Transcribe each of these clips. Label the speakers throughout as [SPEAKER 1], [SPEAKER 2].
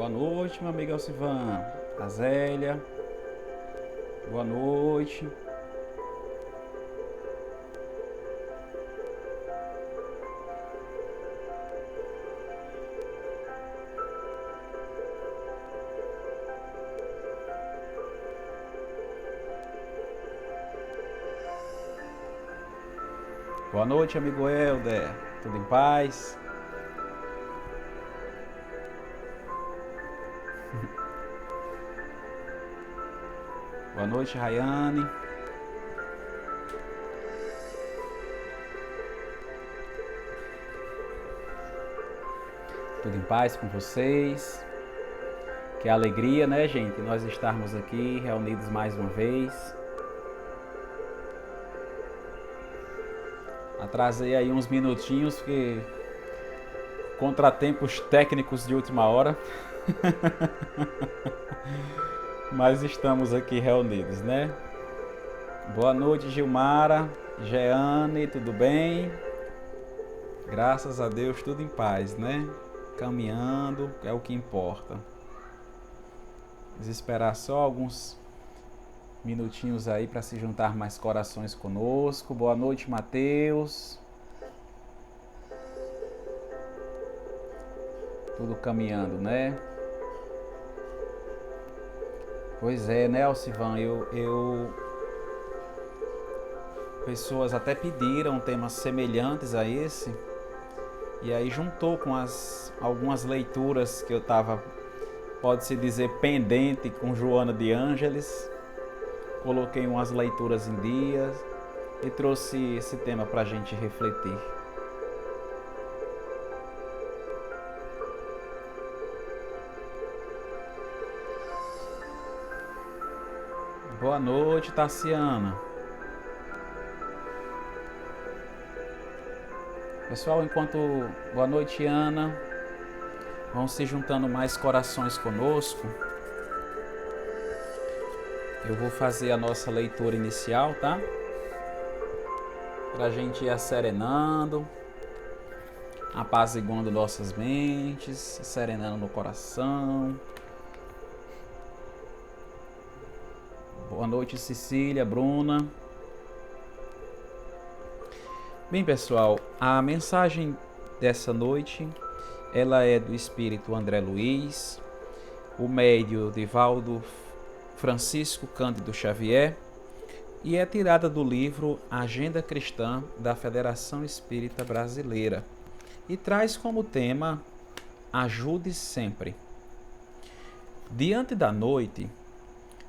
[SPEAKER 1] Boa noite, meu amigo Alcivan. A Zélia. Boa noite. Boa noite, amigo Helder. Tudo em paz? Boa noite, Rayane. Tudo em paz com vocês? Que alegria, né, gente? Nós estarmos aqui reunidos mais uma vez. Atrasei aí uns minutinhos, porque contratempos técnicos de última hora. Mas estamos aqui reunidos, né? Boa noite, Gilmara, Jeane, tudo bem? Graças a Deus, tudo em paz, né? Caminhando, é o que importa. Vamos esperar só alguns minutinhos aí para se juntar mais corações conosco. Boa noite, Mateus. Tudo caminhando, né? Pois é, né, Alcivan? Pessoas até pediram temas semelhantes a esse. E aí juntou com algumas leituras que eu estava, pode-se dizer, pendente com Joana de Ângeles. Coloquei umas leituras em dias e trouxe esse tema para a gente refletir. Boa noite, Tassiana. Pessoal, boa noite, Ana. Vão se juntando mais corações conosco. Eu vou fazer a nossa leitura inicial, tá? Para a gente ir asserenando, apaziguando nossas mentes, serenando no coração. Boa noite, Cecília, Bruna. Bem, pessoal, a mensagem dessa noite, ela é do Espírito André Luiz, o médio Divaldo Francisco Cândido Xavier, e é tirada do livro Agenda Cristã da Federação Espírita Brasileira, e traz como tema Ajude sempre. Diante da noite,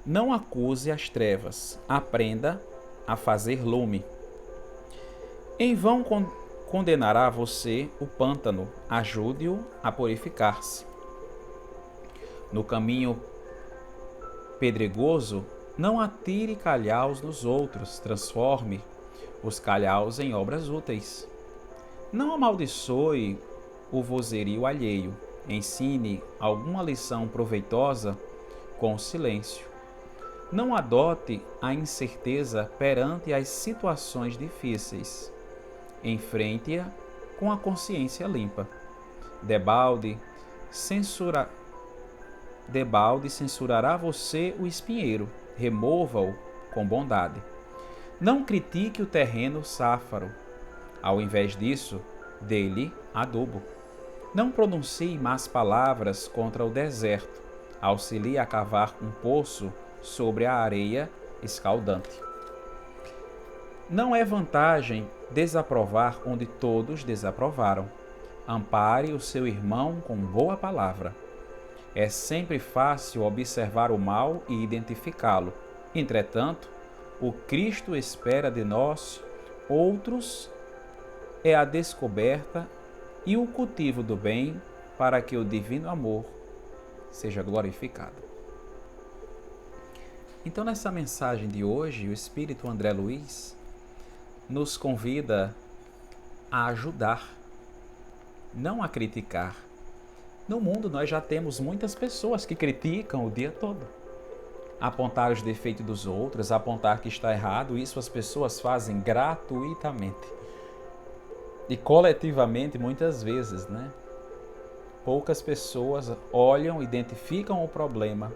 [SPEAKER 1] não acuse as trevas, aprenda a fazer lume. Em vão condenará você o pântano, ajude-o a purificar-se. No caminho pedregoso, não atire calhaus nos outros, transforme os calhaus em obras úteis. Não amaldiçoe o vozerio alheio, ensine alguma lição proveitosa com o silêncio. Não adote a incerteza perante as situações difíceis. Enfrente-a com a consciência limpa. Debalde censurará você o espinheiro, remova-o com bondade. Não critique o terreno sáfaro. Ao invés disso, dê-lhe adubo. Não pronuncie más palavras contra o deserto. Auxilie a cavar um poço sobre a areia escaldante. Não é vantagem desaprovar onde todos desaprovaram. Ampare o seu irmão com boa palavra. É sempre fácil observar o mal e identificá-lo. Entretanto, o Cristo espera de nós outros é a descoberta e o cultivo do bem para que o divino amor seja glorificado. Então, nessa mensagem de hoje, o Espírito André Luiz nos convida a ajudar, não a criticar. No mundo, nós já temos muitas pessoas que criticam o dia todo. Apontar os defeitos dos outros, apontar que está errado, isso as pessoas fazem gratuitamente. E coletivamente, muitas vezes, né? Poucas pessoas olham, identificam o problema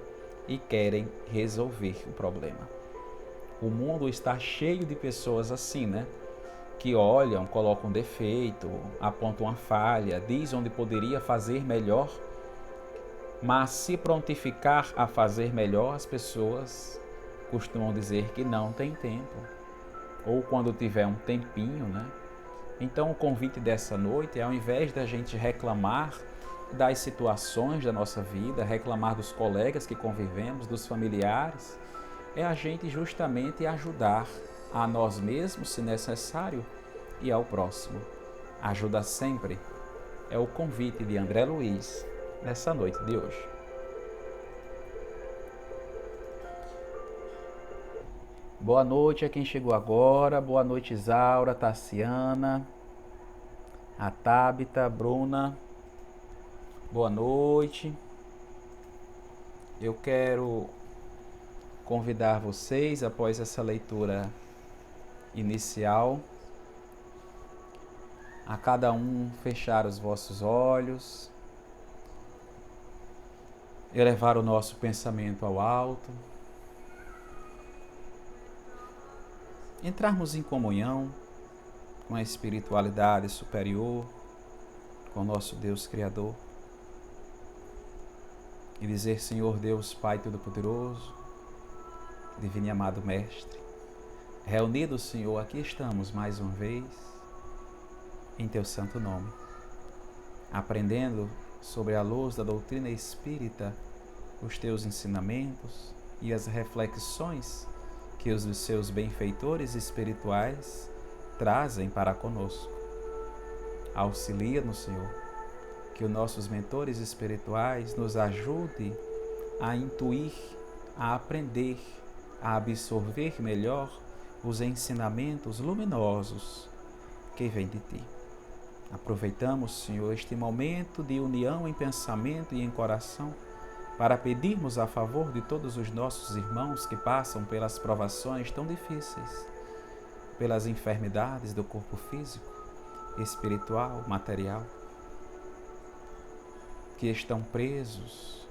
[SPEAKER 1] e querem resolver o problema. O mundo está cheio de pessoas assim, né? Que olham, colocam defeito, apontam uma falha, dizem onde poderia fazer melhor, mas se prontificar a fazer melhor, as pessoas costumam dizer que não tem tempo, ou quando tiver um tempinho, né? Então o convite dessa noite é, ao invés da gente reclamar das situações da nossa vida, reclamar dos colegas que convivemos, dos familiares, é a gente justamente ajudar a nós mesmos, se necessário, e ao próximo. Ajuda sempre. É o convite de André Luiz nessa noite de hoje. Boa noite a quem chegou agora. Boa noite, Isaura, Tassiana, a Tábita, Bruna. Boa noite. Eu quero convidar vocês, após essa leitura inicial, a cada um fechar os vossos olhos, elevar o nosso pensamento ao alto, entrarmos em comunhão com a espiritualidade superior, com o nosso Deus Criador, e dizer: Senhor Deus Pai Todo-Poderoso, Divino e amado Mestre, reunidos, Senhor, aqui estamos mais uma vez, em Teu santo nome, aprendendo sobre a luz da doutrina espírita os Teus ensinamentos e as reflexões que os Seus benfeitores espirituais trazem para conosco. Auxilia-nos, Senhor, que os nossos mentores espirituais nos ajudem a intuir, a aprender, a absorver melhor os ensinamentos luminosos que vêm de Ti. Aproveitamos, Senhor, este momento de união em pensamento e em coração para pedirmos a favor de todos os nossos irmãos que passam pelas provações tão difíceis, pelas enfermidades do corpo físico, espiritual, material, que estão presos,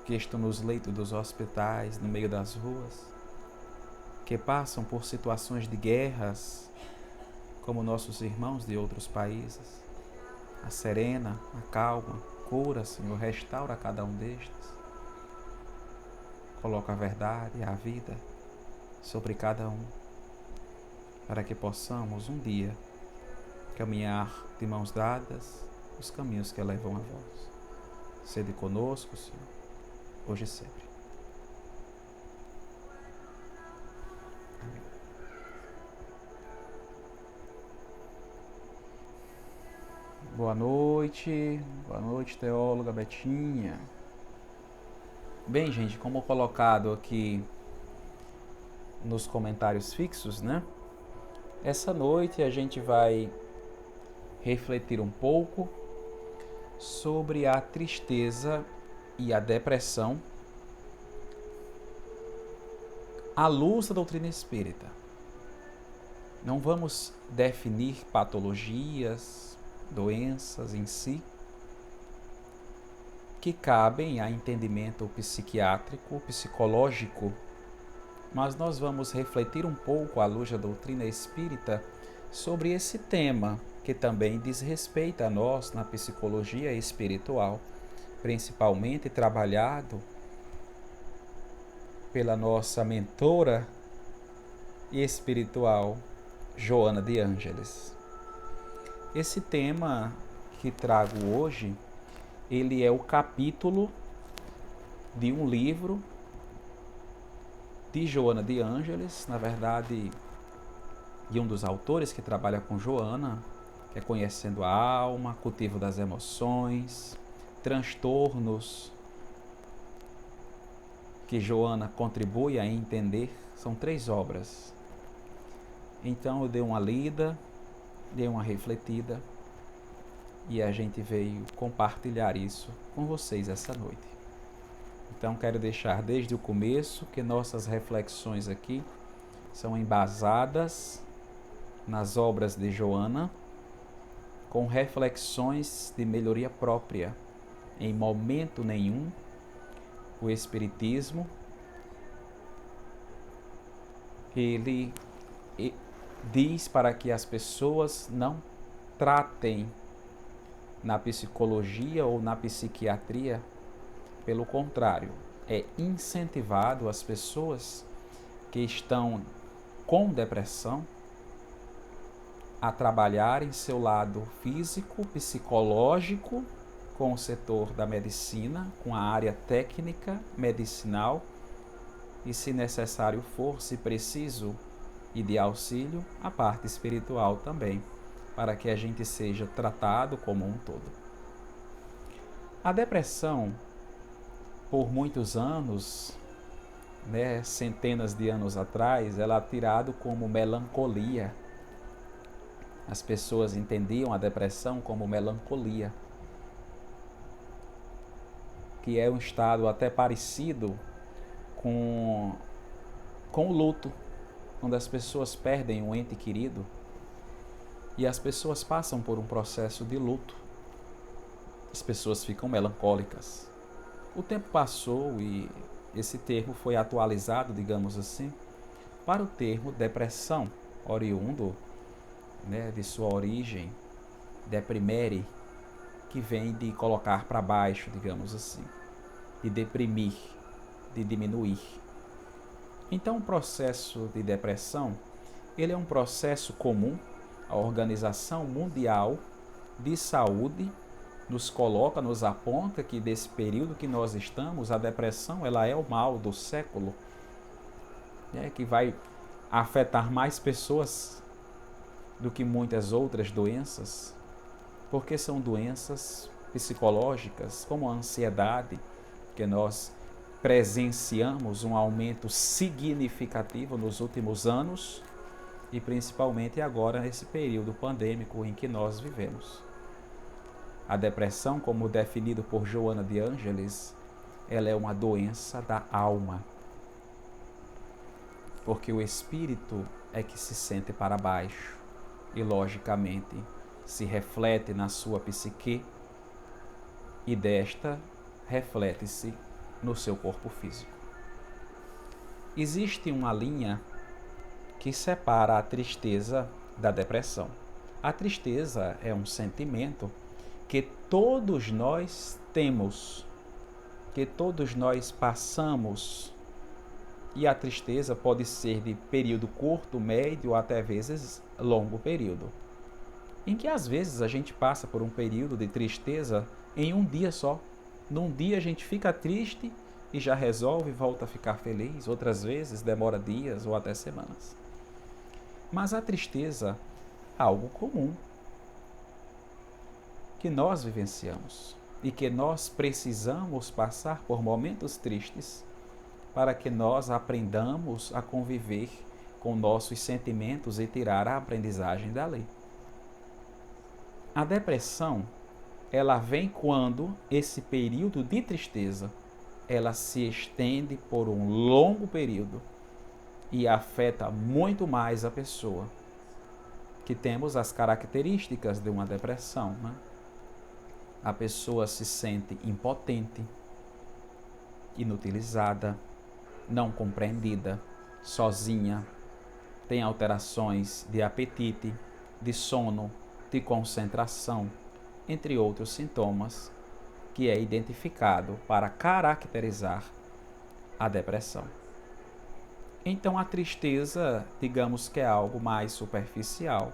[SPEAKER 1] que estão nos leitos dos hospitais, no meio das ruas, que passam por situações de guerras, como nossos irmãos de outros países. A serena, a calma, cura, Senhor, restaura cada um destes. Coloca a verdade e a vida sobre cada um, para que possamos um dia caminhar de mãos dadas os caminhos que levam a vós. Sede conosco, Senhor, hoje e sempre. Amém. Boa noite, teóloga Betinha. Bem, gente, como colocado aqui nos comentários fixos, né? Essa noite a gente vai refletir um pouco sobre a tristeza e a depressão à luz da doutrina espírita. Não vamos definir patologias, doenças em si, que cabem a entendimento psiquiátrico, psicológico, mas nós vamos refletir um pouco à luz da doutrina espírita sobre esse tema, que também diz respeito a nós na psicologia espiritual, principalmente trabalhado pela nossa mentora espiritual, Joana de Ângeles. Esse tema que trago hoje, ele é o capítulo de um livro de Joana de Ângeles, na verdade, de um dos autores que trabalha com Joana, que é Conhecendo a Alma, Cultivo das Emoções, Transtornos, que Joana contribui a entender. São 3 obras. Então eu dei uma lida, dei uma refletida, e a gente veio compartilhar isso com vocês essa noite. Então quero deixar desde o começo que nossas reflexões aqui são embasadas nas obras de Joana, com reflexões de melhoria própria, Em momento nenhum, o Espiritismo ele diz para que as pessoas não tratem na psicologia ou na psiquiatria. Pelo contrário, é incentivado as pessoas que estão com depressão a trabalharem seu lado físico, psicológico, com o setor da medicina, com a área técnica, medicinal, e se necessário for, se preciso e de auxílio, a parte espiritual também, para que a gente seja tratado como um todo. A depressão, por muitos anos, centenas de anos atrás, ela é tirada como melancolia. As pessoas entendiam a depressão como melancolia, que é um estado até parecido com o luto, quando as pessoas perdem um ente querido e as pessoas passam por um processo de luto. As pessoas ficam melancólicas. O tempo passou e esse termo foi atualizado, digamos assim, para o termo depressão, oriundo de sua origem, deprimere, que vem de colocar para baixo, digamos assim, de deprimir, de diminuir. Então, o processo de depressão, ele é um processo comum. A Organização Mundial de Saúde nos coloca, nos aponta que desse período que nós estamos, a depressão ela é o mal do século, que vai afetar mais pessoas do que muitas outras doenças, porque são doenças psicológicas, como a ansiedade, que nós presenciamos um aumento significativo nos últimos anos e principalmente agora nesse período pandêmico em que nós vivemos. A depressão, como definido por Joana de Ângeles, ela é uma doença da alma, porque o espírito é que se sente para baixo e, logicamente, se reflete na sua psique e desta reflete-se no seu corpo físico. Existe uma linha que separa a tristeza da depressão. A tristeza é um sentimento que todos nós temos, que todos nós passamos, e a tristeza pode ser de período curto, médio ou até vezes longo período, em que às vezes a gente passa por um período de tristeza em um dia só. Num dia a gente fica triste e já resolve e volta a ficar feliz, outras vezes demora dias ou até semanas. Mas a tristeza é algo comum que nós vivenciamos e que nós precisamos passar por momentos tristes para que nós aprendamos a conviver com nossos sentimentos e tirar a aprendizagem dali. A depressão, ela vem quando esse período de tristeza, ela se estende por um longo período e afeta muito mais a pessoa, que temos as características de uma depressão, A pessoa se sente impotente, inutilizada, não compreendida, sozinha, tem alterações de apetite, de sono, de concentração, entre outros sintomas, que é identificado para caracterizar a depressão. Então a tristeza, digamos que é algo mais superficial,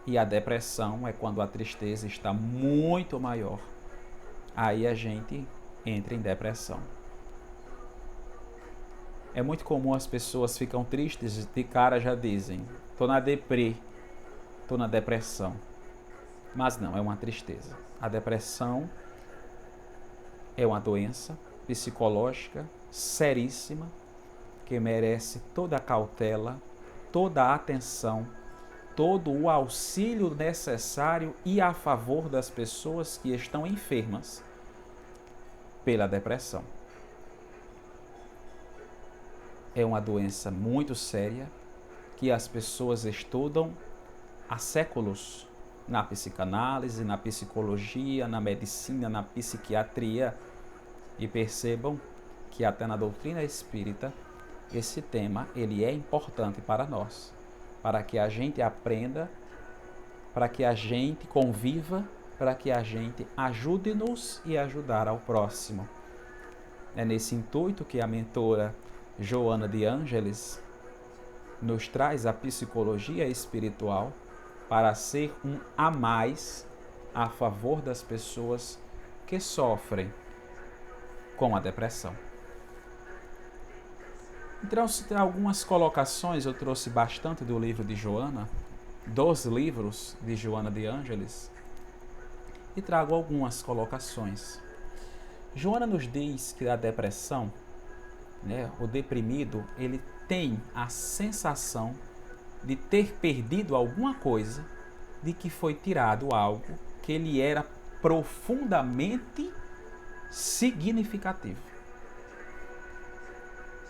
[SPEAKER 1] e a depressão é quando a tristeza está muito maior. Aí a gente entra em depressão. É muito comum as pessoas ficam tristes, de cara já dizem, tô na deprê, tô na depressão. Mas não, é uma tristeza. A depressão é uma doença psicológica seríssima, que merece toda a cautela, toda a atenção, todo o auxílio necessário e a favor das pessoas que estão enfermas pela depressão. É uma doença muito séria que as pessoas estudam há séculos na psicanálise, na psicologia, na medicina, na psiquiatria, e percebam que até na doutrina espírita esse tema ele é importante para nós, para que a gente aprenda, para que a gente conviva, para que a gente ajude-nos e ajudar ao próximo. É nesse intuito que a mentora Joana de Ângeles nos traz a psicologia espiritual para ser um a mais a favor das pessoas que sofrem com a depressão. Então, algumas colocações eu trouxe bastante do livro de Joana, dos livros de Joana de Ângeles, e trago algumas colocações. Joana nos diz que a depressão, o deprimido, ele tem a sensação de ter perdido alguma coisa, de que foi tirado algo que ele era profundamente significativo.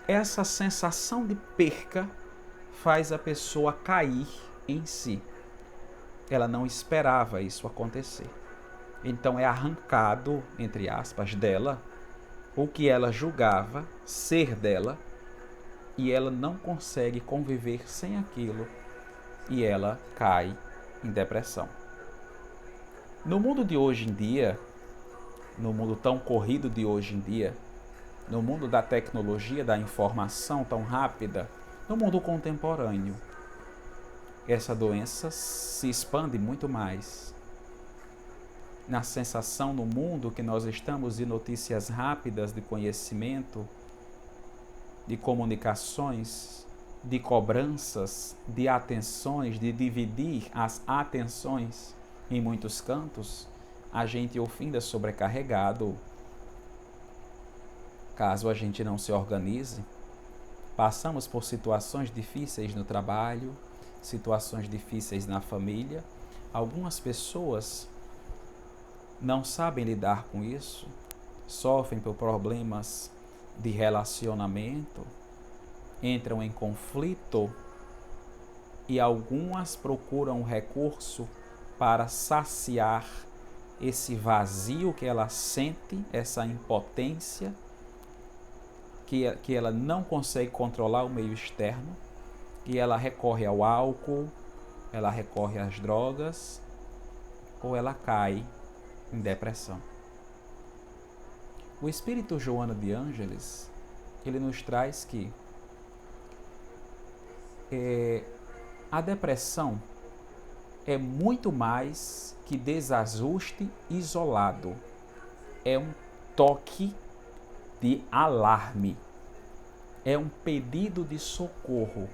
[SPEAKER 1] Essa sensação de perca faz a pessoa cair em si. Ela não esperava isso acontecer. Então é arrancado, entre aspas, dela o que ela julgava ser dela, e ela não consegue conviver sem aquilo, e ela cai em depressão. No mundo de hoje em dia, no mundo tão corrido de hoje em dia, no mundo da tecnologia, da informação tão rápida, no mundo contemporâneo, essa doença se expande muito mais. Na sensação no mundo que nós estamos de notícias rápidas, de conhecimento, de comunicações, de cobranças, de atenções, de dividir as atenções em muitos cantos, a gente finda sobrecarregado. Caso a gente não se organize, passamos por situações difíceis no trabalho, situações difíceis na família. Algumas pessoas não sabem lidar com isso, sofrem por problemas de relacionamento, entram em conflito, e algumas procuram recurso para saciar esse vazio que ela sente, essa impotência, que ela não consegue controlar o meio externo, e ela recorre ao álcool, ela recorre às drogas, ou ela cai em depressão. O Espírito Joana de Ângeles, ele nos traz que a depressão é muito mais que desajuste isolado. É um toque de alarme. É um pedido de socorro.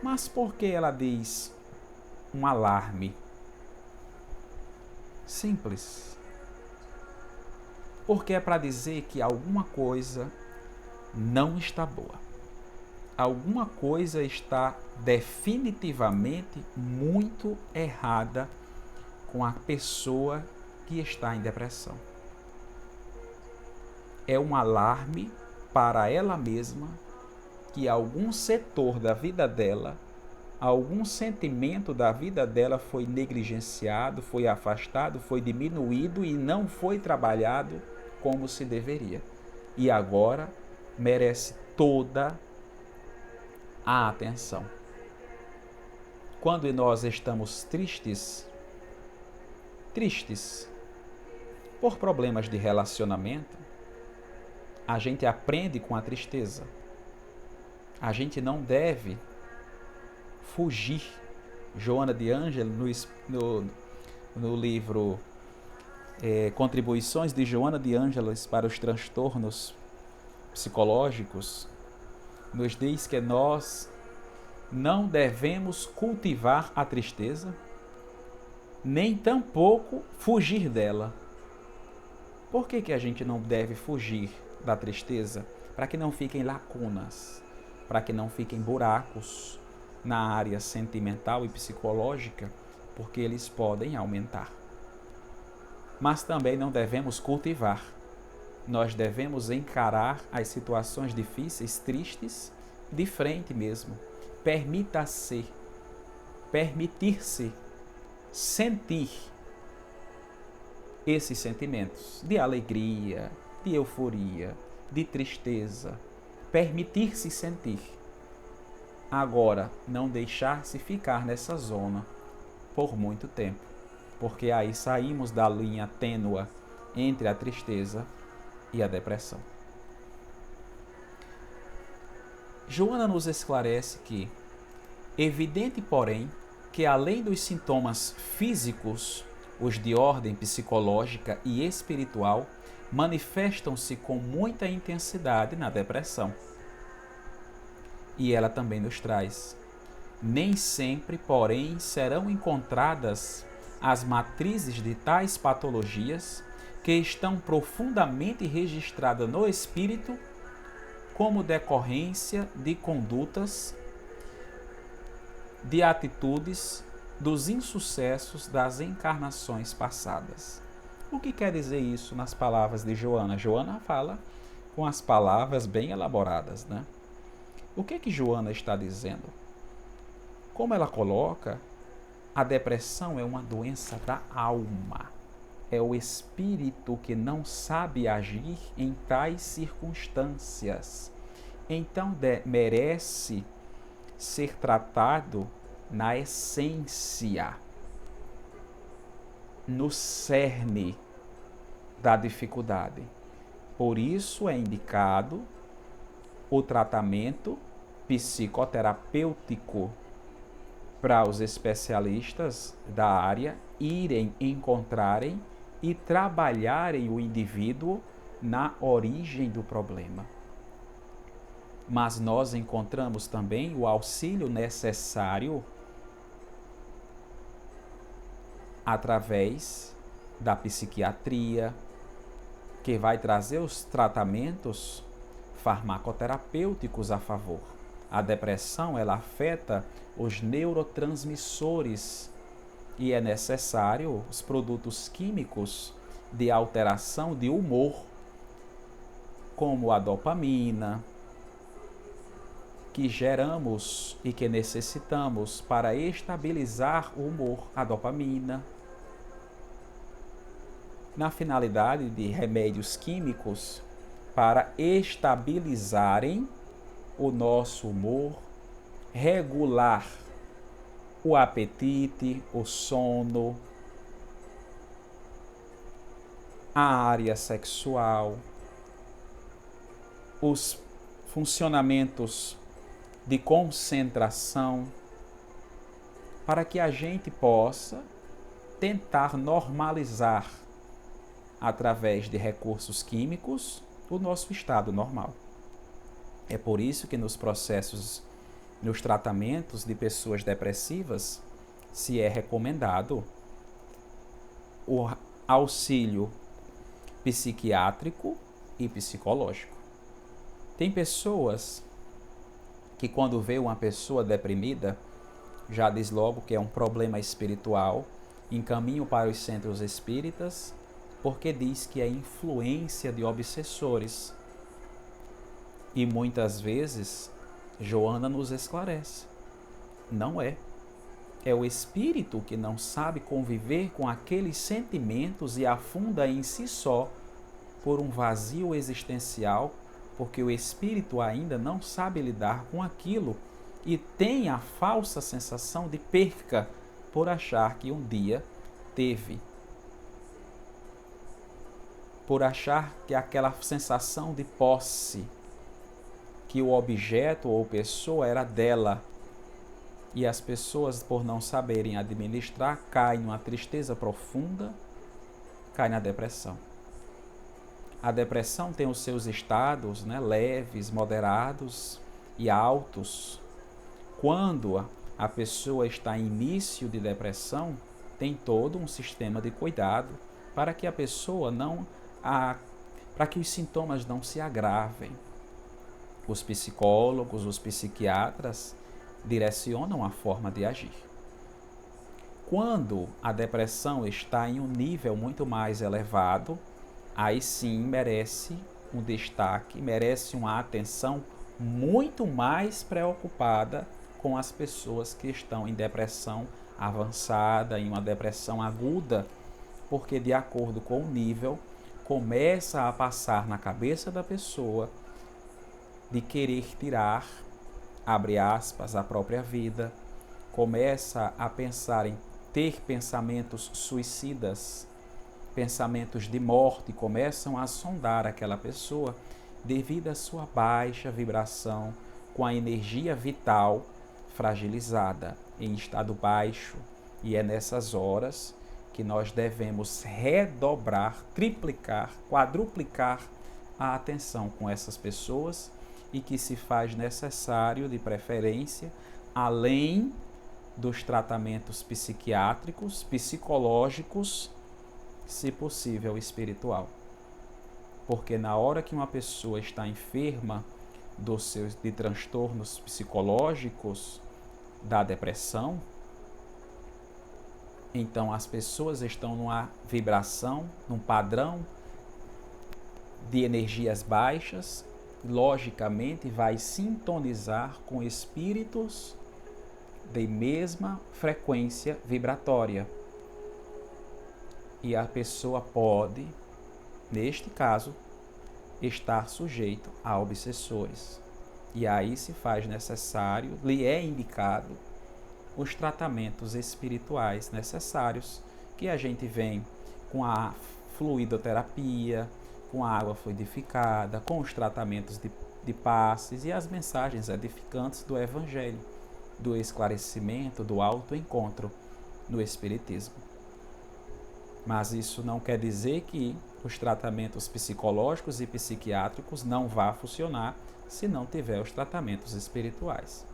[SPEAKER 1] Mas por que ela diz um alarme? Simples. Porque é para dizer que alguma coisa não está boa. Alguma coisa está definitivamente muito errada com a pessoa que está em depressão. É um alarme para ela mesma que algum setor da vida dela, algum sentimento da vida dela foi negligenciado, foi afastado, foi diminuído e não foi trabalhado como se deveria. E agora merece toda a atenção. Quando nós estamos tristes por problemas de relacionamento, a gente aprende com a tristeza. A gente não deve fugir. Joana de Ângeles, no livro Contribuições de Joana de Ângeles para os Transtornos Psicológicos, nos diz que nós não devemos cultivar a tristeza, nem tampouco fugir dela. Por que a gente não deve fugir da tristeza? Para que não fiquem lacunas, para que não fiquem buracos na área sentimental e psicológica, porque eles podem aumentar. Mas também não devemos cultivar. Nós devemos encarar as situações difíceis, tristes, de frente mesmo. Permitir-se sentir esses sentimentos de alegria, de euforia, de tristeza, permitir-se sentir. Agora, não deixar-se ficar nessa zona por muito tempo, porque aí saímos da linha tênua entre a tristeza e a depressão. Joana nos esclarece que, evidente, porém, que além dos sintomas físicos, os de ordem psicológica e espiritual manifestam-se com muita intensidade na depressão. E ela também nos traz: nem sempre, porém, serão encontradas as matrizes de tais patologias que estão profundamente registradas no espírito como decorrência de condutas, de atitudes, dos insucessos das encarnações passadas. O que quer dizer isso nas palavras de Joana? Joana fala com as palavras bem elaboradas, né? O que Joana está dizendo? Como ela coloca, a depressão é uma doença da alma. É o espírito que não sabe agir em tais circunstâncias. Então merece ser tratado na essência, no cerne da dificuldade. Por isso é indicado o tratamento psicoterapêutico para os especialistas da área irem encontrarem e trabalharem o indivíduo na origem do problema. Mas nós encontramos também o auxílio necessário através da psiquiatria, que vai trazer os tratamentos farmacoterapêuticos a favor. A depressão, ela afeta os neurotransmissores e é necessário os produtos químicos de alteração de humor, como a dopamina, que geramos e que necessitamos para estabilizar o humor, a dopamina, na finalidade de remédios químicos para estabilizarem o nosso humor, regular o apetite, o sono, a área sexual, os funcionamentos de concentração, para que a gente possa tentar normalizar através de recursos químicos o nosso estado normal. É por isso que nos tratamentos de pessoas depressivas, se é recomendado o auxílio psiquiátrico e psicológico. Tem pessoas que, quando vê uma pessoa deprimida, já diz logo que é um problema espiritual, encaminham para os centros espíritas, porque diz que é influência de obsessores. E muitas vezes, Joana nos esclarece: não é. É o espírito que não sabe conviver com aqueles sentimentos e afunda em si só por um vazio existencial, porque o espírito ainda não sabe lidar com aquilo e tem a falsa sensação de perca por achar que um dia teve. Por achar que aquela sensação de posse, que o objeto ou pessoa era dela, e as pessoas, por não saberem administrar, caem numa tristeza profunda, caem na depressão. A depressão tem os seus estados, né, leves, moderados e altos. Quando a pessoa está em início de depressão, tem todo um sistema de cuidado para que a pessoa para que os sintomas não se agravem. Os psicólogos, os psiquiatras direcionam a forma de agir. Quando a depressão está em um nível muito mais elevado, aí sim merece um destaque, merece uma atenção muito mais preocupada com as pessoas que estão em depressão avançada, em uma depressão aguda, porque de acordo com o nível, começa a passar na cabeça da pessoa de querer tirar, abre aspas, a própria vida, começa a pensar em ter pensamentos suicidas, pensamentos de morte começam a sondar aquela pessoa devido à sua baixa vibração, com a energia vital fragilizada, em estado baixo. E é nessas horas que nós devemos redobrar, triplicar, quadruplicar a atenção com essas pessoas e que se faz necessário, de preferência, além dos tratamentos psiquiátricos, psicológicos, se possível espiritual. Porque na hora que uma pessoa está enferma de transtornos psicológicos, da depressão, então as pessoas estão numa vibração, num padrão de energias baixas, logicamente vai sintonizar com espíritos de mesma frequência vibratória. E a pessoa pode, neste caso, estar sujeito a obsessores. E aí se faz necessário, lhe é indicado, os tratamentos espirituais necessários, que a gente vem com a fluidoterapia, com a água fluidificada, com os tratamentos de passes e as mensagens edificantes do Evangelho, do esclarecimento, do autoencontro no Espiritismo. Mas isso não quer dizer que os tratamentos psicológicos e psiquiátricos não vá funcionar se não tiver os tratamentos espirituais.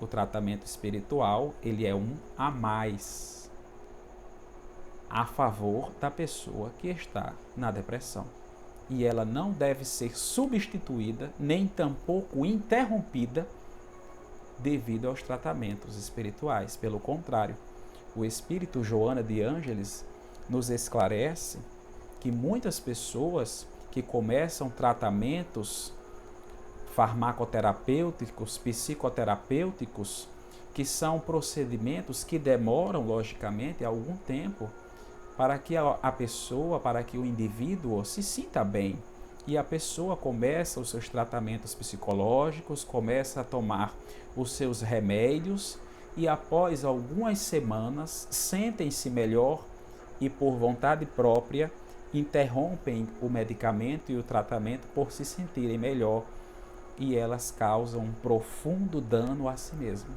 [SPEAKER 1] O tratamento espiritual, ele é um a mais a favor da pessoa que está na depressão. E ela não deve ser substituída, nem tampouco interrompida devido aos tratamentos espirituais. Pelo contrário, o espírito Joana de Ângeles nos esclarece que muitas pessoas que começam tratamentos farmacoterapêuticos, psicoterapêuticos, que são procedimentos que demoram, logicamente, algum tempo para que a pessoa, para que o indivíduo se sinta bem. E a pessoa começa os seus tratamentos psicológicos, começa a tomar os seus remédios e após algumas semanas sentem-se melhor e por vontade própria interrompem o medicamento e o tratamento por se sentirem melhor e elas causam um profundo dano a si mesmas.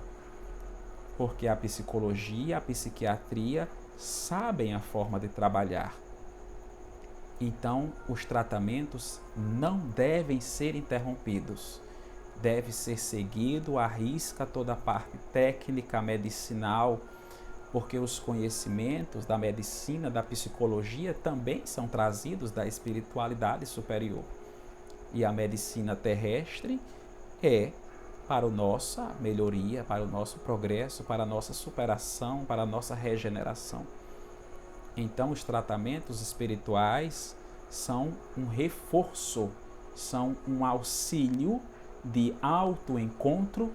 [SPEAKER 1] Porque a psicologia, a psiquiatria sabem a forma de trabalhar. Então, os tratamentos não devem ser interrompidos. Deve ser seguido à risca toda a parte técnica, medicinal, porque os conhecimentos da medicina, da psicologia também são trazidos da espiritualidade superior. E a medicina terrestre é para a nossa melhoria, para o nosso progresso, para a nossa superação, para a nossa regeneração. Então, os tratamentos espirituais são um reforço, são um auxílio de autoencontro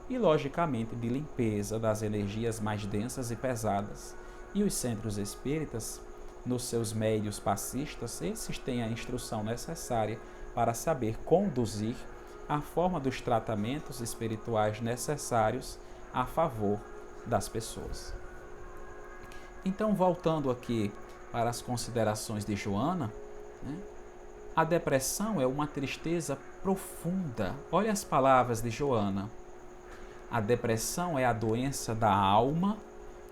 [SPEAKER 1] e, logicamente, de limpeza das energias mais densas e pesadas. E os centros espíritas, nos seus meios passistas, esses têm a instrução necessária para saber conduzir a forma dos tratamentos espirituais necessários a favor das pessoas. Então, voltando aqui para as considerações de Joana, né? A depressão é uma tristeza profunda. Olha as palavras de Joana. A depressão é a doença da alma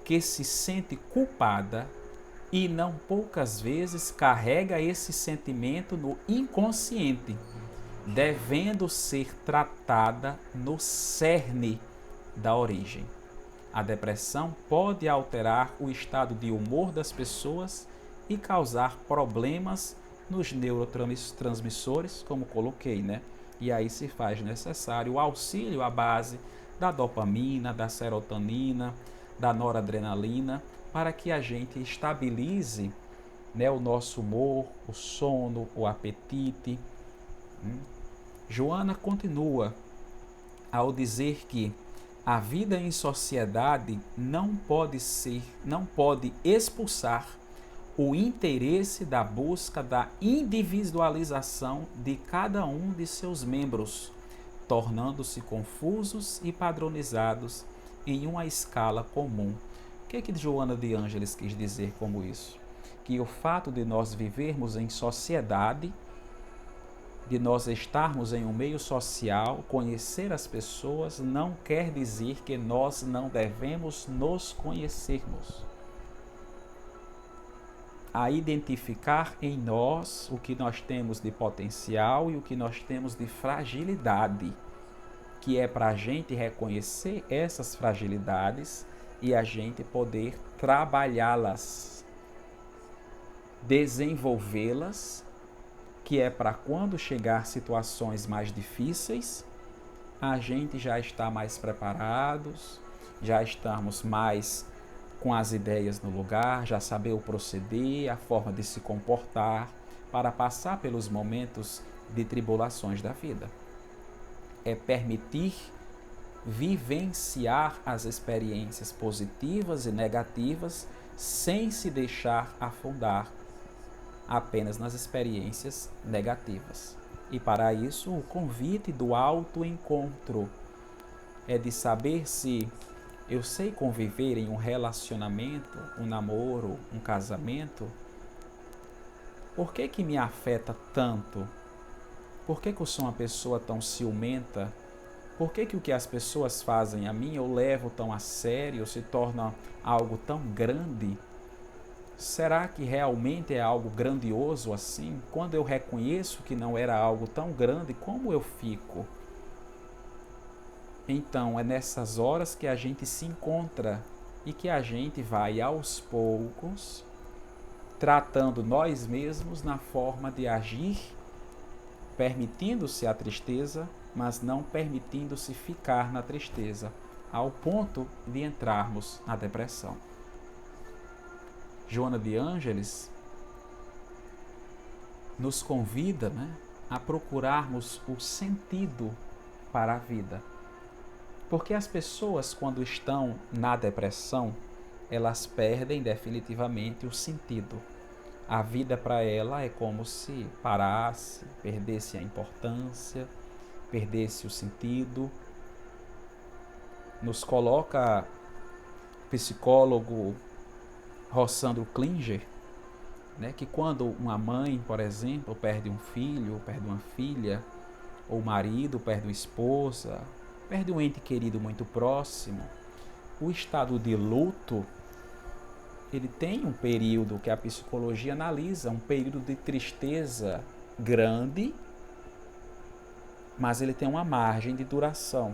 [SPEAKER 1] que se sente culpada e não poucas vezes carrega esse sentimento no inconsciente, devendo ser tratada no cerne da origem. A depressão pode alterar o estado de humor das pessoas e causar problemas nos neurotransmissores, como coloquei, né? E aí se faz necessário o auxílio à base da dopamina, da serotonina, da noradrenalina, para que a gente estabilize, né, o nosso humor, o sono, o apetite. Joana continua ao dizer que A vida em sociedade não pode expulsar o interesse da busca da individualização de cada um de seus membros, tornando-se confusos e padronizados em uma escala comum. O que Joana de Ângeles quis dizer com isso? Que o fato de nós vivermos em sociedade, de nós estarmos em um meio social, conhecer as pessoas, não quer dizer que nós não devemos nos conhecermos. A identificar em nós o que nós temos de potencial e o que nós temos de fragilidade, que é para a gente reconhecer essas fragilidades e a gente poder trabalhá-las, desenvolvê-las, que é para quando chegar situações mais difíceis, a gente já está mais preparados, já estamos mais com as ideias no lugar, já saber o proceder, a forma de se comportar, para passar pelos momentos de tribulações da vida. É permitir vivenciar as experiências positivas e negativas sem se deixar afundar apenas nas experiências negativas. E para isso, o convite do autoencontro é de saber se eu sei conviver em um relacionamento, um namoro, um casamento. Por que me afeta tanto? Por que eu sou uma pessoa tão ciumenta? Por que o que as pessoas fazem a mim eu levo tão a sério, se torna algo tão grande? Será que realmente é algo grandioso assim? Quando eu reconheço que não era algo tão grande, como eu fico? Então, é nessas horas que a gente se encontra e que a gente vai aos poucos tratando nós mesmos na forma de agir, permitindo-se a tristeza, mas não permitindo-se ficar na tristeza, ao ponto de entrarmos na depressão. Joana de Ângeles nos convida, a procurarmos o sentido para a vida. Porque as pessoas, quando estão na depressão, elas perdem definitivamente o sentido. A vida para ela é como se parasse, perdesse a importância, perdesse o sentido. Nos coloca o psicólogo Rossandro Klinger, que quando uma mãe, por exemplo, perde um filho, perde uma filha, ou o marido perde uma esposa, perde um ente querido muito próximo, o estado de luto, ele tem um período que a psicologia analisa, um período de tristeza grande, mas ele tem uma margem de duração.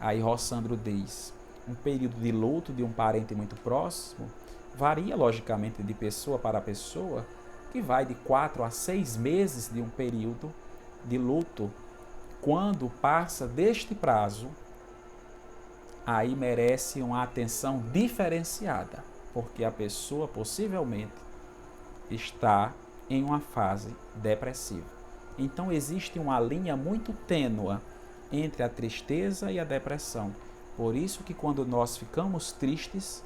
[SPEAKER 1] Aí Rossandro diz, um período de luto de um parente muito próximo varia logicamente de pessoa para pessoa, que vai de 4 a 6 meses de um período de luto. Quando passa deste prazo, aí merece uma atenção diferenciada, porque a pessoa possivelmente está em uma fase depressiva. Então existe uma linha muito tênue entre a tristeza e a depressão. Por isso que quando nós ficamos tristes,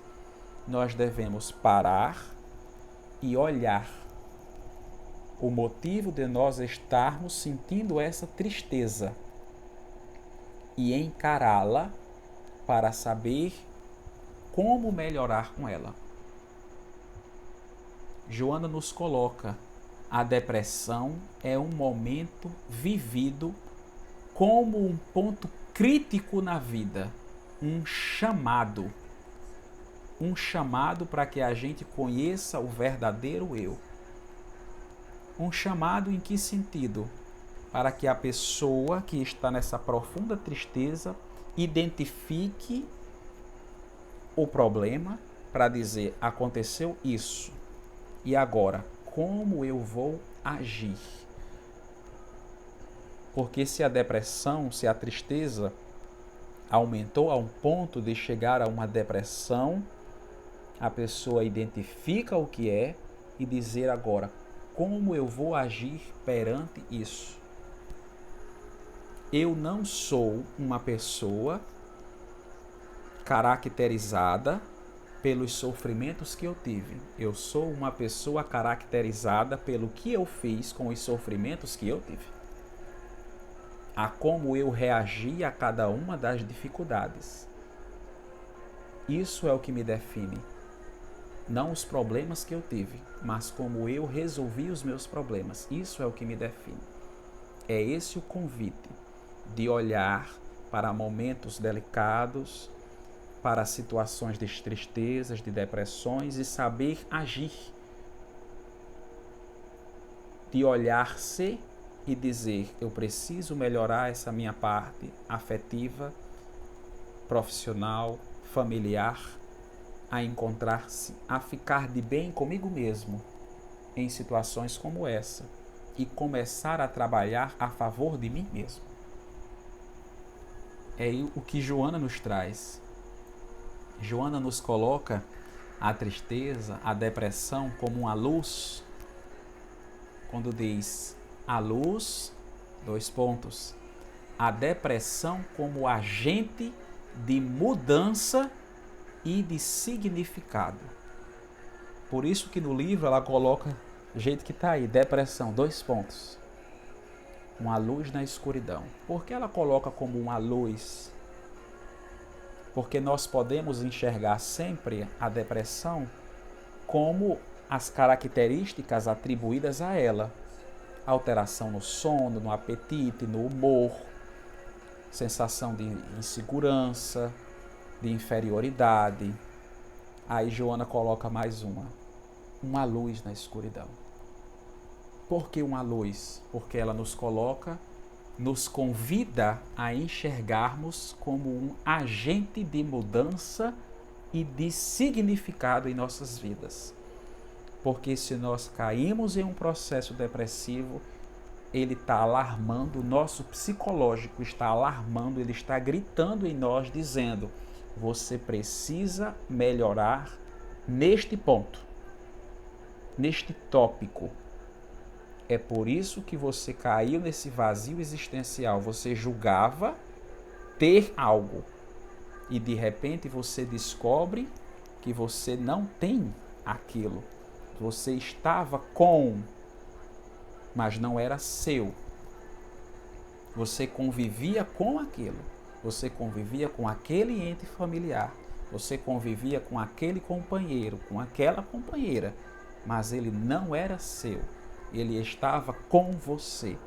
[SPEAKER 1] nós devemos parar e olhar o motivo de nós estarmos sentindo essa tristeza e encará-la para saber como melhorar com ela. Joana nos coloca, a depressão é um momento vivido como um ponto crítico na vida, um chamado para que a gente conheça o verdadeiro eu. Um chamado em que sentido? Para que a pessoa que está nessa profunda tristeza identifique o problema para dizer, aconteceu isso, e agora, como eu vou agir? Porque se a depressão, se a tristeza aumentou a um ponto de chegar a uma depressão, a pessoa identifica o que é e dizer agora, como eu vou agir perante isso? Eu não sou uma pessoa caracterizada pelos sofrimentos que eu tive. Eu sou uma pessoa caracterizada pelo que eu fiz com os sofrimentos que eu tive. A como eu reagi a cada uma das dificuldades. Isso é o que me define. Não os problemas que eu tive, mas como eu resolvi os meus problemas. Isso é o que me define. É esse o convite de olhar para momentos delicados, para situações de tristezas, de depressões e saber agir. De olhar-se e dizer, eu preciso melhorar essa minha parte afetiva, profissional, familiar, a encontrar-se, a ficar de bem comigo mesmo em situações como essa e começar a trabalhar a favor de mim mesmo. É o que Joana nos traz. Joana nos coloca a tristeza, a depressão como uma luz, quando diz a luz, a depressão como agente de mudança e de significado. Por isso que no livro ela coloca do jeito que está aí, depressão, uma luz na escuridão. Por que ela coloca como uma luz? Porque nós podemos enxergar sempre a depressão como as características atribuídas a ela. Alteração no sono, no apetite, no humor, sensação de insegurança, de inferioridade. Aí Joana coloca mais uma luz na escuridão. Por que uma luz? Porque ela nos coloca, nos convida a enxergarmos como um agente de mudança e de significado em nossas vidas. Porque se nós caímos em um processo depressivo, ele está alarmando, o nosso psicológico está alarmando, ele está gritando em nós, dizendo, você precisa melhorar neste ponto, neste tópico. É por isso que você caiu nesse vazio existencial. Você julgava ter algo e de repente você descobre que você não tem aquilo. Você estava com, mas não era seu. Você convivia com aquilo. Você convivia com aquele ente familiar. Você convivia com aquele companheiro, com aquela companheira, mas ele não era seu. Ele estava com você.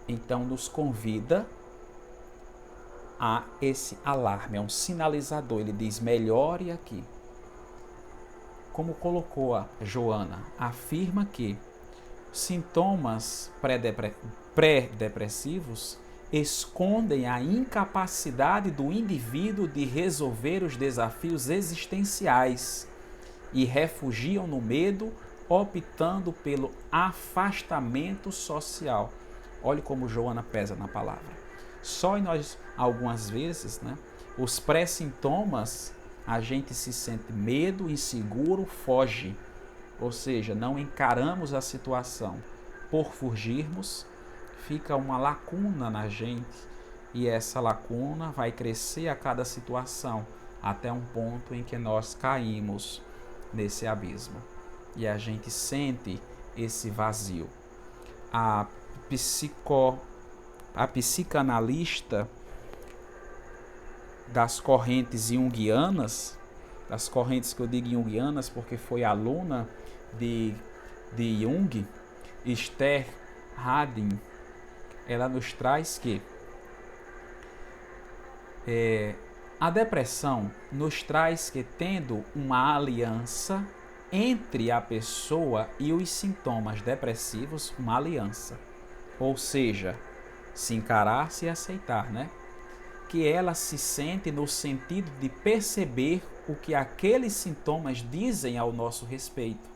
[SPEAKER 1] Então nos convida a esse alarme, é um sinalizador. Ele diz, melhore aqui. Como colocou a Joana, afirma que sintomas pré-depressivos escondem a incapacidade do indivíduo de resolver os desafios existenciais e refugiam no medo, optando pelo afastamento social. Olhe como Joana pesa na palavra. Só em nós, algumas vezes, os pré-sintomas, a gente se sente medo, inseguro, foge. Ou seja, não encaramos a situação. Por fugirmos, fica uma lacuna na gente e essa lacuna vai crescer a cada situação, até um ponto em que nós caímos nesse abismo. E a gente sente esse vazio. A psicanalista das correntes junguianas, das correntes que eu digo junguianas porque foi aluna de Jung, Esther Harding, ela nos traz que a depressão nos traz que tendo uma aliança entre a pessoa e os sintomas depressivos, uma aliança. Ou seja, se encarar, se aceitar, Que ela se sente no sentido de perceber o que aqueles sintomas dizem ao nosso respeito.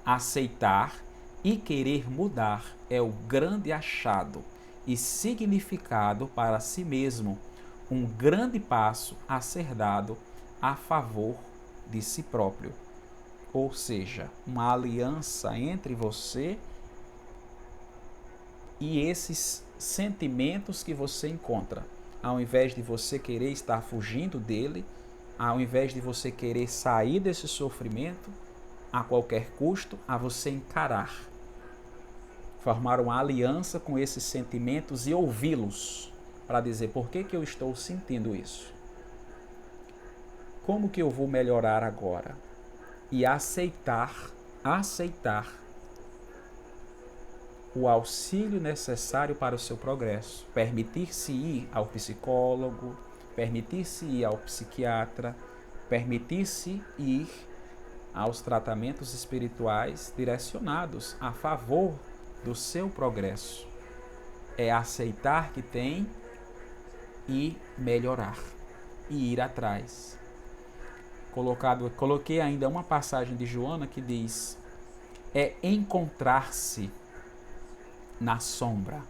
[SPEAKER 1] Aceitar e querer mudar é o grande achado e significado para si mesmo, um grande passo a ser dado a favor de si próprio. Ou seja, uma aliança entre você e esses sentimentos que você encontra. ao invés de você querer estar fugindo dele, ao invés de você querer sair desse sofrimento a qualquer custo, a você encarar, formar uma aliança com esses sentimentos e ouvi-los para dizer por que eu estou sentindo isso, como que eu vou melhorar agora, e aceitar o auxílio necessário para o seu progresso, permitir-se ir ao psicólogo, permitir-se ir ao psiquiatra, permitir-se ir aos tratamentos espirituais direcionados a favor do seu progresso. É aceitar que tem e melhorar, e ir atrás. Coloquei ainda uma passagem de Joana que diz: é encontrar-se na sombra.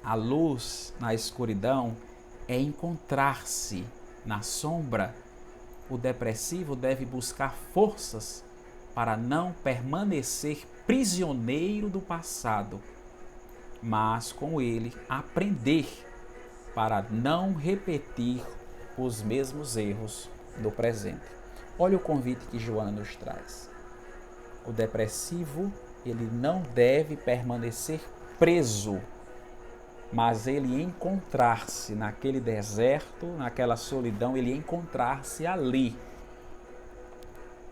[SPEAKER 1] A luz na escuridão é encontrar-se na sombra. O depressivo deve buscar forças para não permanecer prisioneiro do passado, mas com ele aprender para não repetir os mesmos erros do presente. Olha o convite que Joana nos traz. O depressivo, ele não deve permanecer preso, mas ele encontrar-se naquele deserto, naquela solidão, ele encontrar-se ali.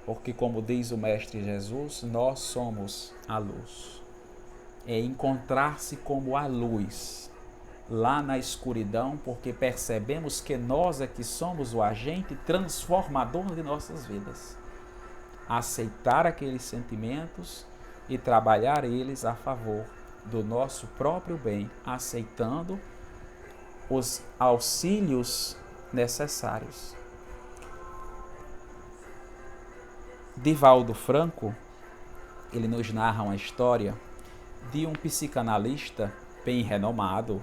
[SPEAKER 1] Porque, como diz o Mestre Jesus, nós somos a luz. É encontrar-se como a luz lá na escuridão, porque percebemos que nós é que somos o agente transformador de nossas vidas. Aceitar aqueles sentimentos e trabalhar eles a favor do nosso próprio bem, aceitando os auxílios necessários. Divaldo Franco, ele nos narra uma história de um psicanalista bem renomado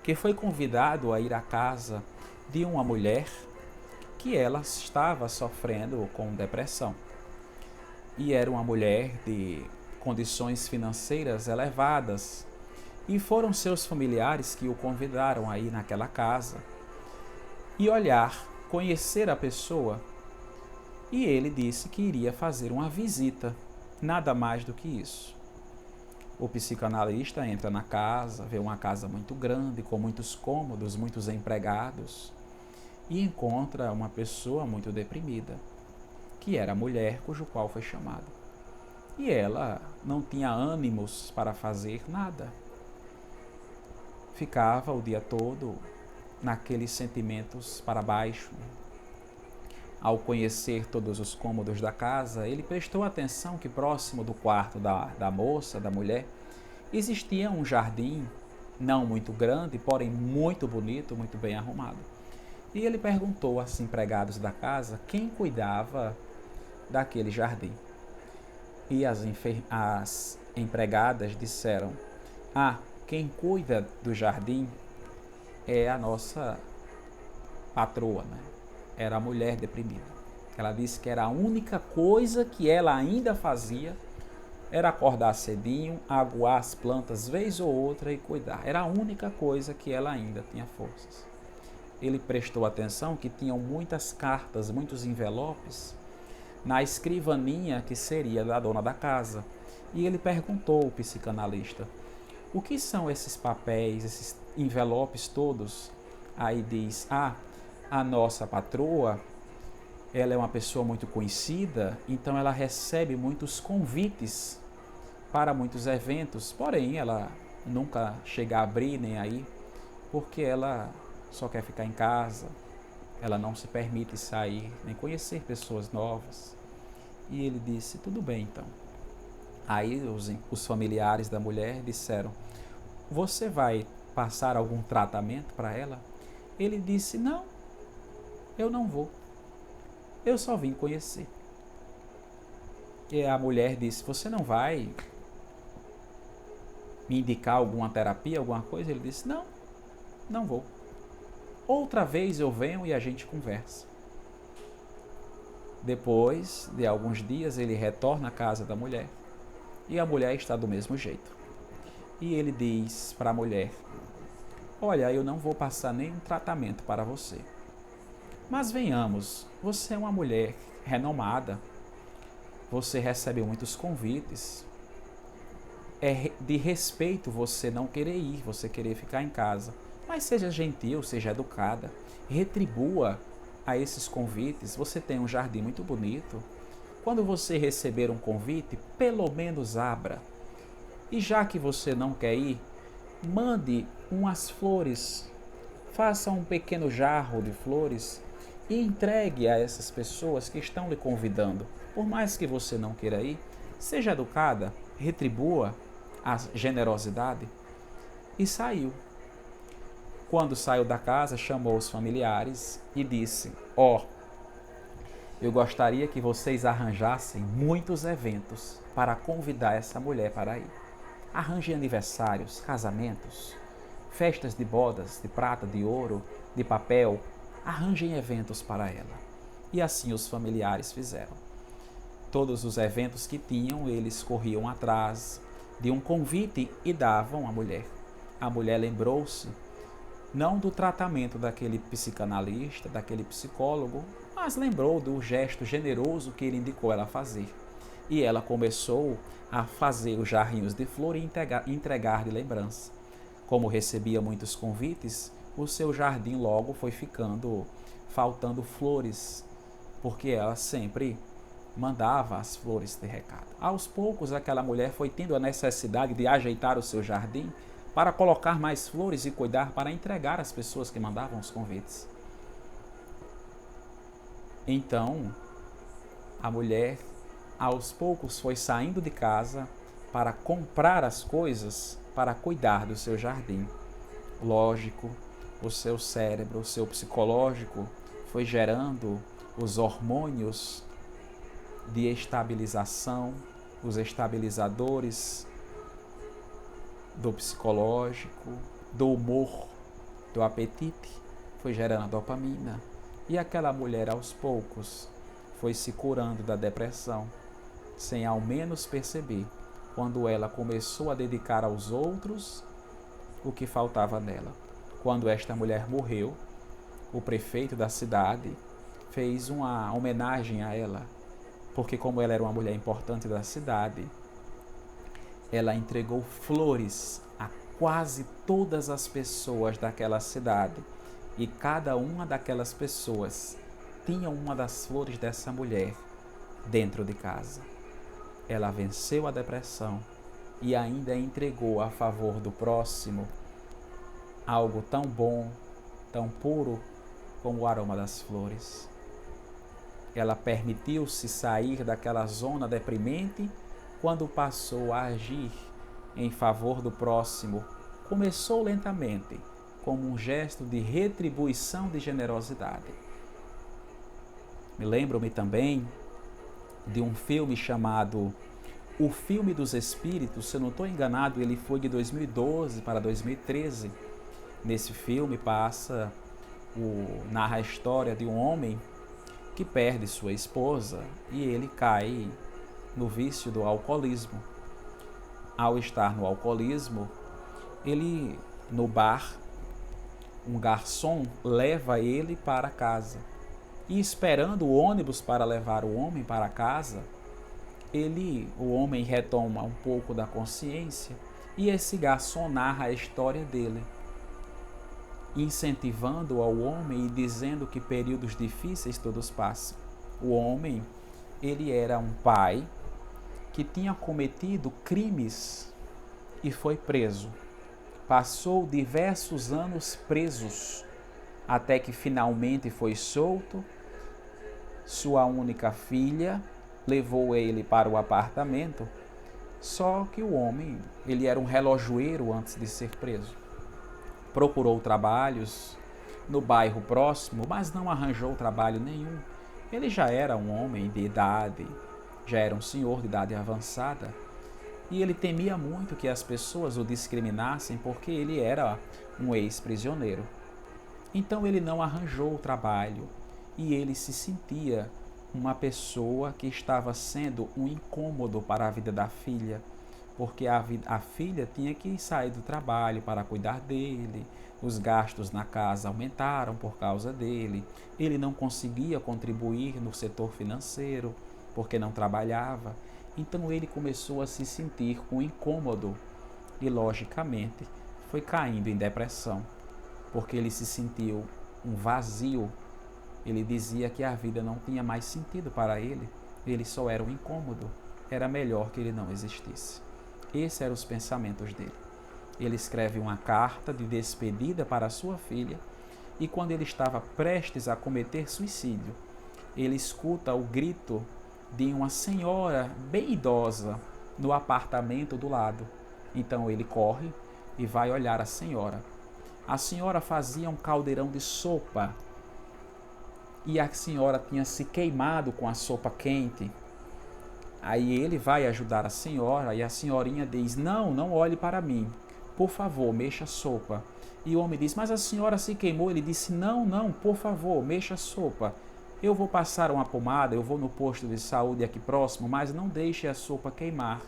[SPEAKER 1] que foi convidado a ir à casa de uma mulher que ela estava sofrendo com depressão. E era uma mulher de condições financeiras elevadas. E foram seus familiares que o convidaram a ir naquela casa e olhar, conhecer a pessoa. E ele disse que iria fazer uma visita, nada mais do que isso. O psicanalista entra na casa, vê uma casa muito grande, com muitos cômodos, muitos empregados, e encontra uma pessoa muito deprimida, que era a mulher cujo qual foi chamado. E ela não tinha ânimos para fazer nada. Ficava o dia todo naqueles sentimentos para baixo. Ao conhecer todos os cômodos da casa, ele prestou atenção que próximo do quarto da moça, da mulher, existia um jardim, não muito grande, porém muito bonito, muito bem arrumado. E ele perguntou aos empregados da casa quem cuidava daquele jardim. E as empregadas disseram: quem cuida do jardim é a nossa patroa, né? Era a mulher deprimida. Ela disse que era a única coisa que ela ainda fazia era acordar cedinho, aguar as plantas vez ou outra e cuidar. Era a única coisa que ela ainda tinha forças. Ele prestou atenção que tinham muitas cartas, muitos envelopes na escrivaninha que seria da dona da casa. E ele perguntou ao psicanalista: o que são esses papéis, esses envelopes todos? Aí diz: a nossa patroa, ela é uma pessoa muito conhecida, então ela recebe muitos convites para muitos eventos, porém ela nunca chega a abrir nem aí, porque ela só quer ficar em casa, ela não se permite sair, nem conhecer pessoas novas. E ele disse: tudo bem então. Aí os familiares da mulher disseram: você vai passar algum tratamento para ela? Ele disse: não, eu não vou. Eu só vim conhecer. E a mulher disse: você não vai me indicar alguma terapia, alguma coisa? Ele disse: não, não vou. Outra vez eu venho e a gente conversa. Depois de alguns dias ele retorna à casa da mulher e a mulher está do mesmo jeito. E ele diz para a mulher: olha, eu não vou passar nenhum tratamento para você. Mas venhamos, você é uma mulher renomada, você recebe muitos convites, é de respeito você não querer ir, você querer ficar em casa. Mas seja gentil, seja educada, retribua a esses convites. Você tem um jardim muito bonito. Quando você receber um convite, pelo menos abra. E já que você não quer ir, mande umas flores. Faça um pequeno jarro de flores e entregue a essas pessoas que estão lhe convidando. Por mais que você não queira ir, seja educada, retribua a generosidade. E saiu. Quando saiu da casa, chamou os familiares e disse: ó, eu gostaria que vocês arranjassem muitos eventos para convidar essa mulher para ir. Arranjem aniversários, casamentos, festas de bodas, de prata, de ouro, de papel. Arranjem eventos para ela. E assim os familiares fizeram. Todos os eventos que tinham, eles corriam atrás de um convite e davam à mulher. A mulher lembrou-se não do tratamento daquele psicanalista, daquele psicólogo, mas lembrou do gesto generoso que ele indicou ela fazer. E ela começou a fazer os jarrinhos de flor e entregar de lembrança. Como recebia muitos convites, o seu jardim logo foi ficando faltando flores, porque ela sempre mandava as flores de recado. Aos poucos, aquela mulher foi tendo a necessidade de ajeitar o seu jardim para colocar mais flores e cuidar para entregar às pessoas que mandavam os convites. Então, a mulher, aos poucos, foi saindo de casa para comprar as coisas para cuidar do seu jardim. Lógico, o seu cérebro, o seu psicológico foi gerando os hormônios de estabilização, os estabilizadores do psicológico, do humor, do apetite, foi gerando a dopamina. E aquela mulher, aos poucos, foi se curando da depressão, sem ao menos perceber, quando ela começou a dedicar aos outros o que faltava nela. Quando esta mulher morreu, o prefeito da cidade fez uma homenagem a ela, porque como ela era uma mulher importante da cidade, ela entregou flores a quase todas as pessoas daquela cidade. E cada uma daquelas pessoas tinha uma das flores dessa mulher dentro de casa. Ela venceu a depressão e ainda entregou a favor do próximo algo tão bom, tão puro como o aroma das flores. Ela permitiu-se sair daquela zona deprimente quando passou a agir em favor do próximo. Começou lentamente, como um gesto de retribuição de generosidade. Me lembro-me também de um filme chamado O Filme dos Espíritos. Se eu não estou enganado, ele foi de 2012 para 2013. Nesse filme narra a história de um homem que perde sua esposa e ele cai no vício do alcoolismo. Ao estar no alcoolismo, ele, no bar, um garçom leva ele para casa. E esperando o ônibus para levar o homem para casa, o homem retoma um pouco da consciência e esse garçom narra a história dele, incentivando ao homem e dizendo que períodos difíceis todos passam. O homem, ele era um pai que tinha cometido crimes e foi preso. Passou diversos anos presos, até que finalmente foi solto. Sua única filha levou ele para o apartamento, só que o homem, ele era um relojoeiro antes de ser preso. Procurou trabalhos no bairro próximo, mas não arranjou trabalho nenhum. Ele já era um homem de idade, já era um senhor de idade avançada, e ele temia muito que as pessoas o discriminassem porque ele era um ex-prisioneiro. Então ele não arranjou trabalho e ele se sentia uma pessoa que estava sendo um incômodo para a vida da filha, porque a filha tinha que sair do trabalho para cuidar dele, os gastos na casa aumentaram por causa dele, ele não conseguia contribuir no setor financeiro porque não trabalhava, então ele começou a se sentir com incômodo e, logicamente, foi caindo em depressão, porque ele se sentiu um vazio. Ele dizia que a vida não tinha mais sentido para ele só era um incômodo, era melhor que ele não existisse. Esses eram os pensamentos dele. Ele escreve uma carta de despedida para sua filha e, quando ele estava prestes a cometer suicídio, ele escuta o grito de uma senhora bem idosa no apartamento do lado. Então ele corre e vai olhar a senhora. A senhora fazia um caldeirão de sopa e a senhora tinha se queimado com a sopa quente. Aí ele vai ajudar a senhora e a senhorinha diz: não, não olhe para mim, por favor, mexa a sopa. E o homem diz: mas a senhora se queimou. Ele disse: não, não, por favor, mexa a sopa. Eu vou passar uma pomada, eu vou no posto de saúde aqui próximo, mas não deixe a sopa queimar.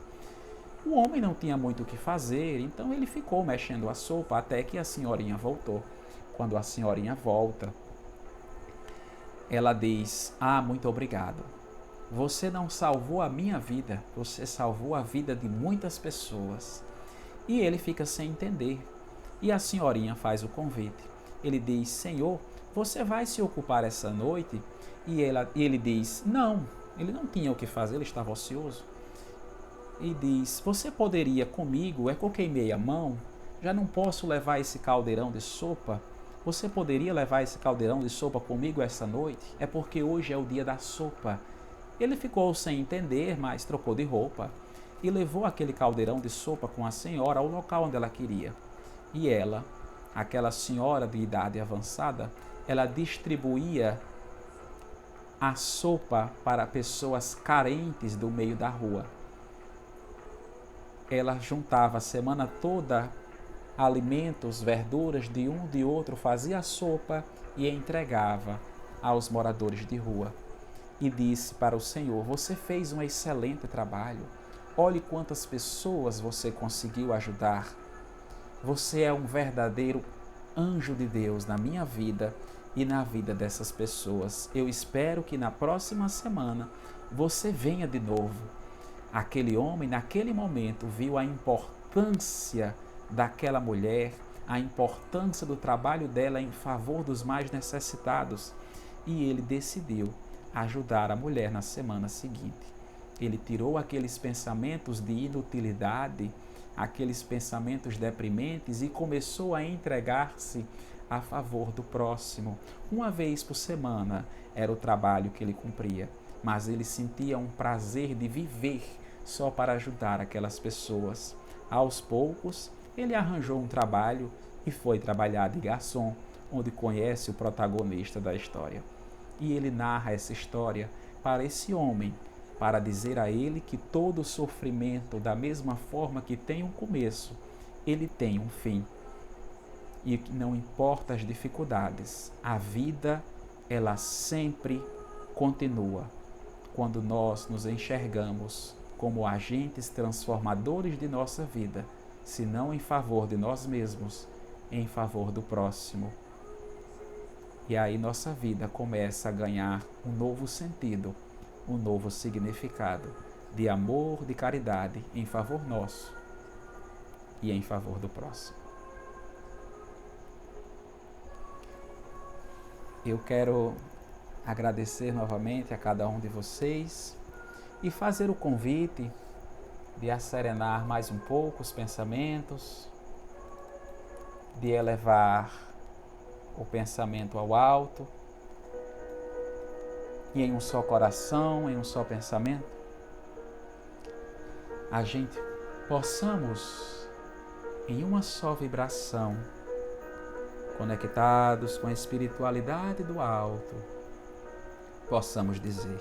[SPEAKER 1] O homem não tinha muito o que fazer, então ele ficou mexendo a sopa até que a senhorinha voltou. Quando a senhorinha volta, ela diz: ah, muito obrigado. Você não salvou a minha vida, você salvou a vida de muitas pessoas. E ele fica sem entender. E a senhorinha faz o convite. Ele diz: Senhor, você vai se ocupar essa noite? E ele diz: não, ele não tinha o que fazer, ele estava ocioso. E diz: você poderia comigo? É que eu queimei a mão, já não posso levar esse caldeirão de sopa. Você poderia levar esse caldeirão de sopa comigo essa noite? É porque hoje é o dia da sopa. Ele ficou sem entender, mas trocou de roupa e levou aquele caldeirão de sopa com a senhora ao local onde ela queria. E ela, aquela senhora de idade avançada, ela distribuía a sopa para pessoas carentes do meio da rua. Ela juntava a semana toda alimentos, verduras de um de outro, fazia a sopa e entregava aos moradores de rua. E disse para o Senhor: você fez um excelente trabalho. Olhe quantas pessoas você conseguiu ajudar. Você é um verdadeiro anjo de Deus na minha vida e na vida dessas pessoas. Eu espero que na próxima semana você venha de novo. Aquele homem, naquele momento, viu a importância daquela mulher, a importância do trabalho dela em favor dos mais necessitados, e ele decidiu ajudar a mulher na semana seguinte. Ele tirou aqueles pensamentos de inutilidade, aqueles pensamentos deprimentes e começou a entregar-se a favor do próximo. Uma vez por semana era o trabalho que ele cumpria, mas ele sentia um prazer de viver só para ajudar aquelas pessoas. Aos poucos, ele arranjou um trabalho e foi trabalhar de garçom, onde conhece o protagonista da história. E ele narra essa história para esse homem, para dizer a ele que todo sofrimento, da mesma forma que tem um começo, ele tem um fim. E que não importa as dificuldades, a vida, ela sempre continua. Quando nós nos enxergamos como agentes transformadores de nossa vida, se não em favor de nós mesmos, em favor do próximo. E aí nossa vida começa a ganhar um novo sentido, um novo significado de amor, de caridade em favor nosso e em favor do próximo. Eu quero agradecer novamente a cada um de vocês e fazer o convite de asserenar mais um pouco os pensamentos, de elevar o pensamento ao alto e em um só coração, em um só pensamento, a gente possamos, em uma só vibração, conectados com a espiritualidade do alto, possamos dizer: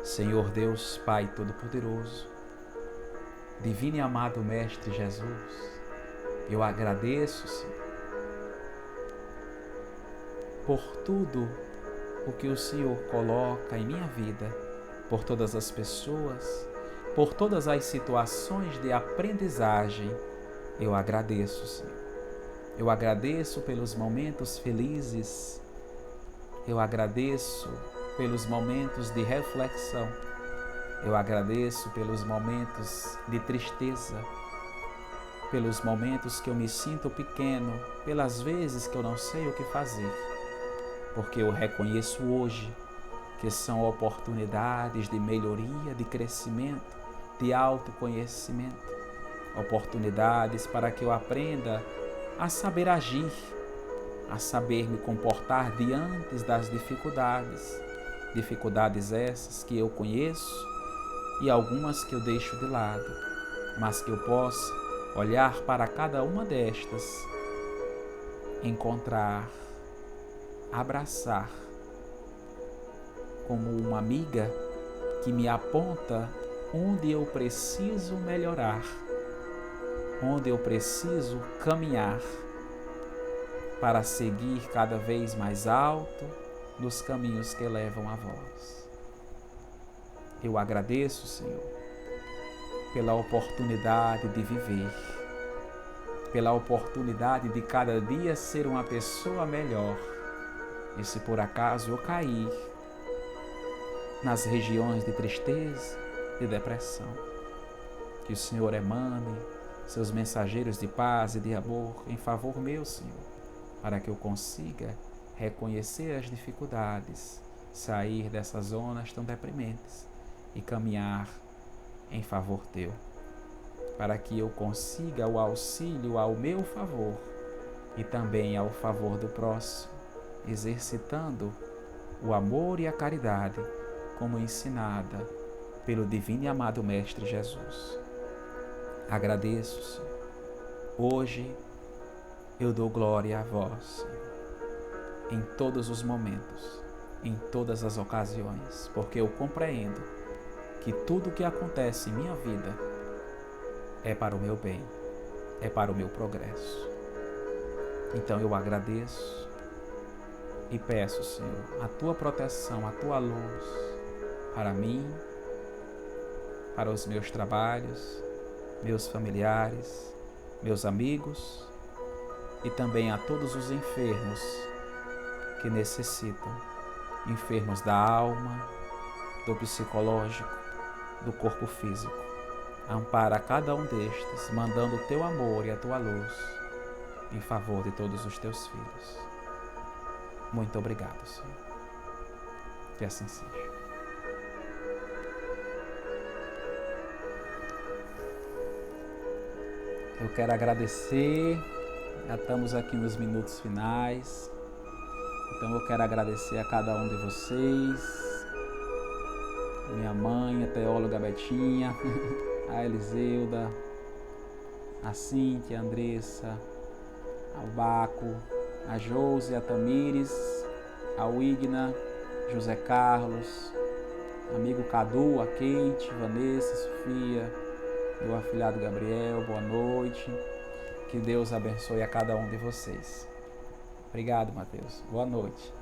[SPEAKER 1] Senhor Deus, Pai Todo-Poderoso, Divino e amado Mestre Jesus, eu agradeço, Senhor, por tudo o que o Senhor coloca em minha vida, por todas as pessoas por todas as situações de aprendizagem, eu agradeço, Senhor. Eu agradeço pelos momentos felizes, eu agradeço pelos momentos de reflexão, eu agradeço pelos momentos de tristeza, pelos momentos que eu me sinto pequeno, pelas vezes que eu não sei o que fazer, porque eu reconheço hoje que são oportunidades de melhoria, de crescimento, de autoconhecimento, oportunidades para que eu aprenda a saber agir, a saber me comportar diante das dificuldades, dificuldades essas que eu conheço e algumas que eu deixo de lado, mas que eu possa olhar para cada uma destas, encontrar, abraçar, como uma amiga que me aponta onde eu preciso melhorar, onde eu preciso caminhar para seguir cada vez mais alto nos caminhos que levam a vós. Eu agradeço, Senhor, pela oportunidade de viver, pela oportunidade de cada dia ser uma pessoa melhor. E se por acaso eu cair nas regiões de tristeza, de depressão, que o Senhor emane seus mensageiros de paz e de amor em favor meu, Senhor, para que eu consiga reconhecer as dificuldades, sair dessas zonas tão deprimentes e caminhar em favor teu, para que eu consiga o auxílio ao meu favor e também ao favor do próximo, exercitando o amor e a caridade como ensinada pelo divino e amado Mestre Jesus. Agradeço, Senhor. Hoje eu dou glória a vós, Senhor, em todos os momentos, em todas as ocasiões, porque eu compreendo que tudo o que acontece em minha vida é para o meu bem, é para o meu progresso. Então eu agradeço e peço, Senhor, a tua proteção, a tua luz para mim, para os meus trabalhos, meus familiares, meus amigos e também a todos os enfermos que necessitam, enfermos da alma, do psicológico, do corpo físico. Ampara cada um destes, mandando o teu amor e a tua luz em favor de todos os teus filhos. Muito obrigado, Senhor. Que assim seja. Eu quero agradecer, já estamos aqui nos minutos finais, então eu quero agradecer a cada um de vocês, minha mãe, a teóloga Betinha, a Eliseuda, a Cíntia, a Andressa, ao Baco, a Josi, a Tamires, a Wigna, José Carlos, amigo Cadu, a Kate, Vanessa, Sofia, meu afilhado Gabriel, boa noite. Que Deus abençoe a cada um de vocês. Obrigado, Mateus. Boa noite.